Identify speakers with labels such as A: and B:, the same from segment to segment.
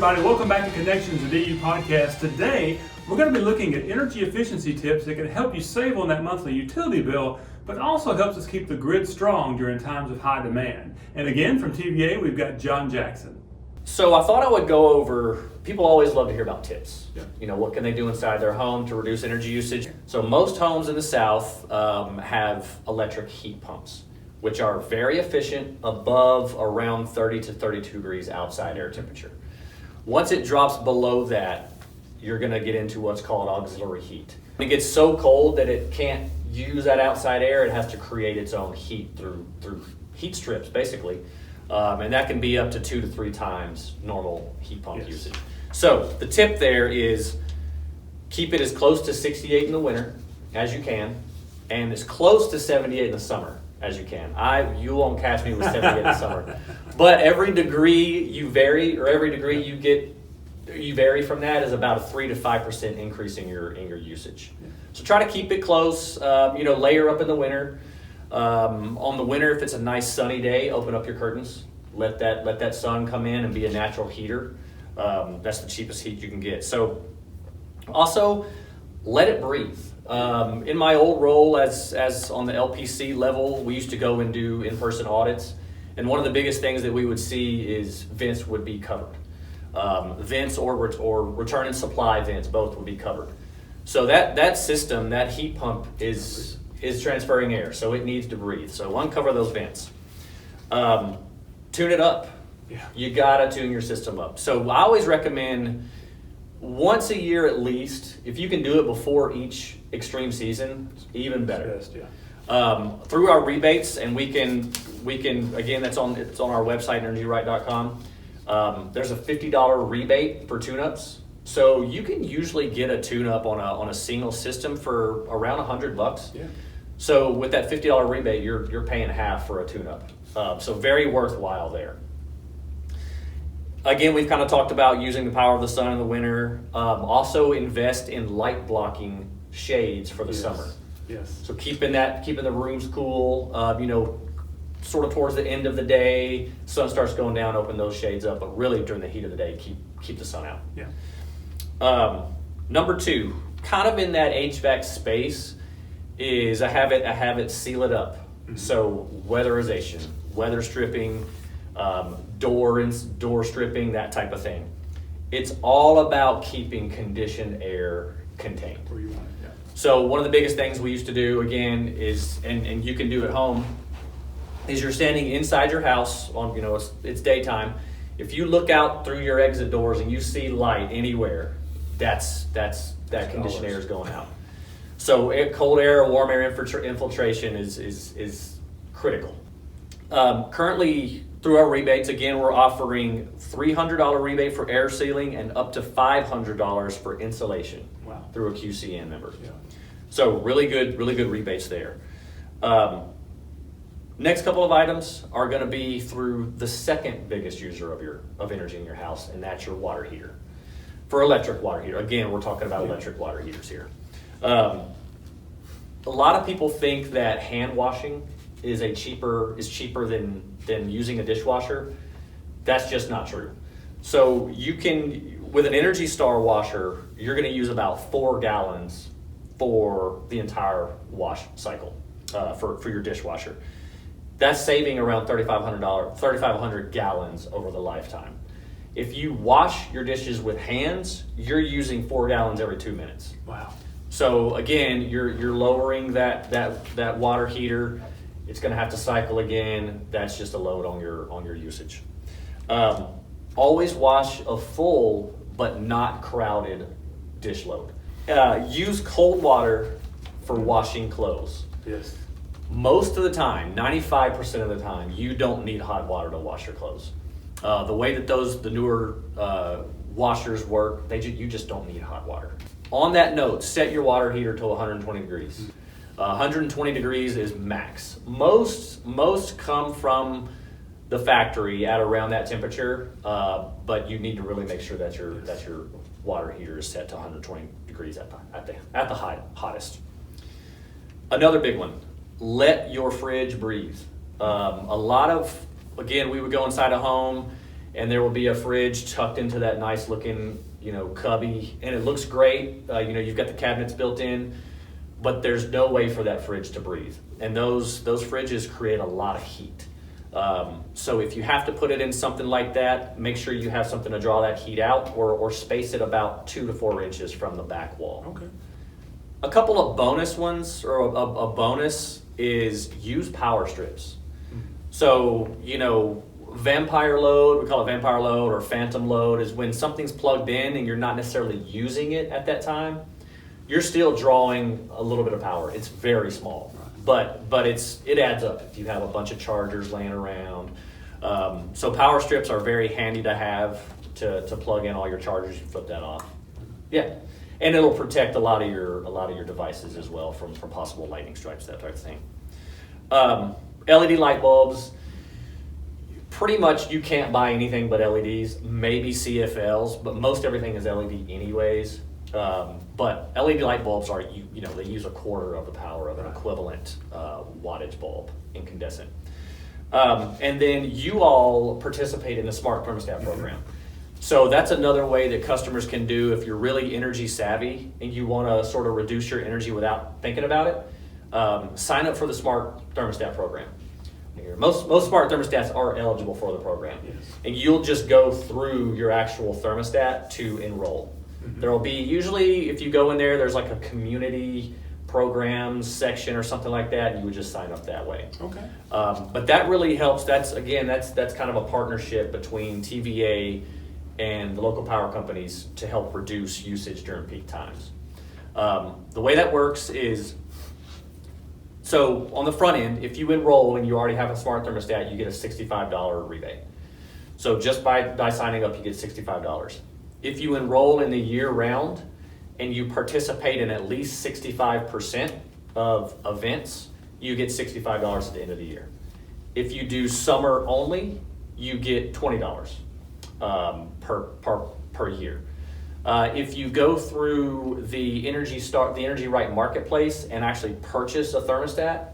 A: everybody. Welcome back to Connections, the DU podcast. Today, we're going to be looking at energy efficiency tips that can help you save on that monthly utility bill, but also helps us keep the grid strong during times of high demand. And again, from TVA, we've got John Jackson.
B: So I thought I would go over, people always love to hear about tips.
A: Yeah.
B: You know, what can they do inside their home to reduce energy usage? So most homes in the South have electric heat pumps, which are very efficient above around 30 to 32 degrees outside air temperature. Once it drops below that, you're gonna get into what's called auxiliary heat. It gets so cold that it can't use that outside air, it has to create its own heat through heat strips, basically. And that can be up to 2 to 3 times normal heat pump usage. So the tip there is keep it as close to 68 in the winter as you can, and as close to 78 in the summer as you can. You won't catch me with 78 in the summer. But every degree you vary, or every degree you vary from that is about a 3 to 5% increase in your usage. So try to keep it close. Layer up in the winter. On the winter, if it's a nice sunny day, open up your curtains. Let that sun come in and be a natural heater. That's the cheapest heat you can get. So also let it breathe. In my old role as on the LPC level, we used to go and do in-person audits. And one of the biggest things that we would see is vents would be covered. Vents or return and supply vents, both would be covered. So that system, that heat pump is transferring air, so it needs to breathe. So uncover those vents. Tune it up.
A: Yeah.
B: You gotta tune your system up. So I always recommend once a year at least. If you can do it before each extreme season, even better.
A: Best, yeah.
B: Through our rebates, and we can again, it's on our website, energyright.com. There's a $50 rebate for tune-ups. So you can usually get a tune-up on a single system for around $100.
A: Yeah.
B: So with that $50 rebate, you're paying half for a tune-up. So very worthwhile there. Again, we've kind of talked about using the power of the sun in the winter. Also invest in light blocking shades for the summer.
A: Yes.
B: So keeping the rooms cool, sort of towards the end of the day, sun starts going down, open those shades up, but really during the heat of the day, keep the sun out.
A: Yeah.
B: Number 2, kind of in that HVAC space, is I have it seal it up. Mm-hmm. So weatherization, weather stripping, door stripping, that type of thing. It's all about keeping conditioned air contained.
A: Where you want it, yeah.
B: So one of the biggest things we used to do, again, is, and you can do at home, is you're standing inside your house on, it's daytime. If you look out through your exit doors and you see light anywhere, that conditioned air is going out. So cold air or warm air infiltration is critical. Currently, through our rebates, again, we're offering $300 rebate for air sealing and up to $500 for insulation.
A: Wow.
B: Through a QCN member.
A: Yeah.
B: So really good rebates there. Next couple of items are going to be through the second biggest user of energy in your house, and that's your water heater. For electric water heater, again, we're talking about electric water heaters here. A lot of people think that hand washing is cheaper than using a dishwasher. That's just not true. So you can, with an Energy Star washer, you're going to use about 4 gallons for the entire wash cycle for your dishwasher. That's saving around $3,500 gallons over the lifetime. If you wash your dishes with hands, you're using 4 gallons every 2 minutes.
A: Wow.
B: So again, you're lowering that water heater. It's going to have to cycle again. That's just a load on your usage. Always wash a full but not crowded dish load. Use cold water for washing clothes.
A: Yes.
B: Most of the time, 95% of the time, you don't need hot water to wash your clothes. The way that the newer washers work, you just don't need hot water. On that note, set your water heater to 120 degrees. 120 degrees is max. Most come from the factory at around that temperature, but you need to really make sure that your water heater is set to 120 degrees at the hottest. Another big one. Let your fridge breathe. Again, we would go inside a home and there will be a fridge tucked into that nice looking, cubby, and it looks great. You've got the cabinets built in, but there's no way for that fridge to breathe. And those fridges create a lot of heat. So if you have to put it in something like that, make sure you have something to draw that heat out, or space it about 2 to 4 inches from the back wall.
A: Okay.
B: A couple of bonus ones, or a bonus is use power strips. So, vampire load, we call it vampire load or phantom load, is when something's plugged in and you're not necessarily using it at that time. You're still drawing a little bit of power. It's very small, but it adds up if you have a bunch of chargers laying around. So power strips are very handy to have to plug in all your chargers. You flip that off. Yeah, and it'll protect a lot of your devices as well from possible lightning strikes, that type of thing. LED light bulbs. Pretty much you can't buy anything but LEDs, maybe CFLs, but most everything is LED anyways. But LED light bulbs are, they use a quarter of the power of an equivalent wattage bulb, incandescent. And then you all participate in the smart thermostat program. So that's another way that customers can do if you're really energy savvy and you want to sort of reduce your energy without thinking about it. Sign up for the smart thermostat program. Most smart thermostats are eligible for the program.
A: Yes.
B: And you'll just go through your actual thermostat to enroll. There will be, usually if you go in there, there's like a community programs section or something like that, and you would just sign up that way.
A: Okay.
B: But that really helps. That's kind of a partnership between TVA and the local power companies to help reduce usage during peak times. The way that works is, so on the front end, if you enroll and you already have a smart thermostat, you get a $65 rebate. So just by signing up, you get $65. If you enroll in the year round and you participate in at least 65% of events, you get $65 at the end of the year. If you do summer only, you get $20 per year. If you go through the Energy Right Marketplace and actually purchase a thermostat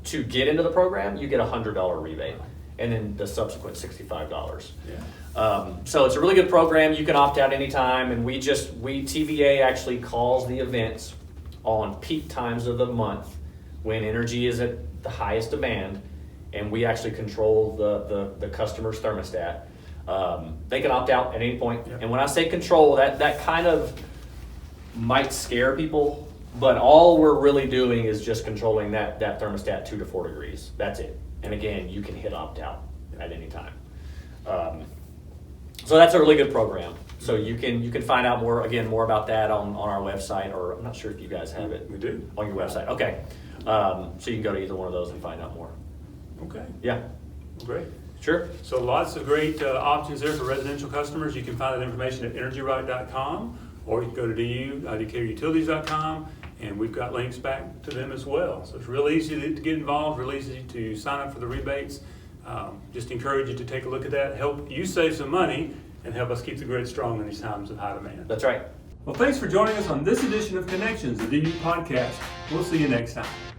B: to get into the program, you get a $100 rebate, and then the subsequent $65.
A: Yeah.
B: So it's a really good program. You can opt out anytime, and TVA actually calls the events on peak times of the month when energy is at the highest demand, and we actually control the customer's thermostat. They can opt out at any point.
A: Yep.
B: And when I say control, that kind of might scare people, but all we're really doing is just controlling that thermostat 2 to 4 degrees. That's it. And again, you can hit opt out at any time. So that's a really good program. So you can find out more about that on our website, or I'm not sure if you guys have it.
A: We do.
B: On your website. Okay. So you can go to either one of those and find out more.
A: Okay.
B: Yeah.
A: Great.
B: Sure.
A: So lots of great options there for residential customers. You can find that information at energyright.com, or you can go to decaturutilities.com, and we've got links back to them as well. So it's real easy to get involved, real easy to sign up for the rebates. Just encourage you to take a look at that, help you save some money, and help us keep the grid strong in these times of high demand.
B: That's right.
A: Well, thanks for joining us on this edition of Connections, the DU podcast. We'll see you next time.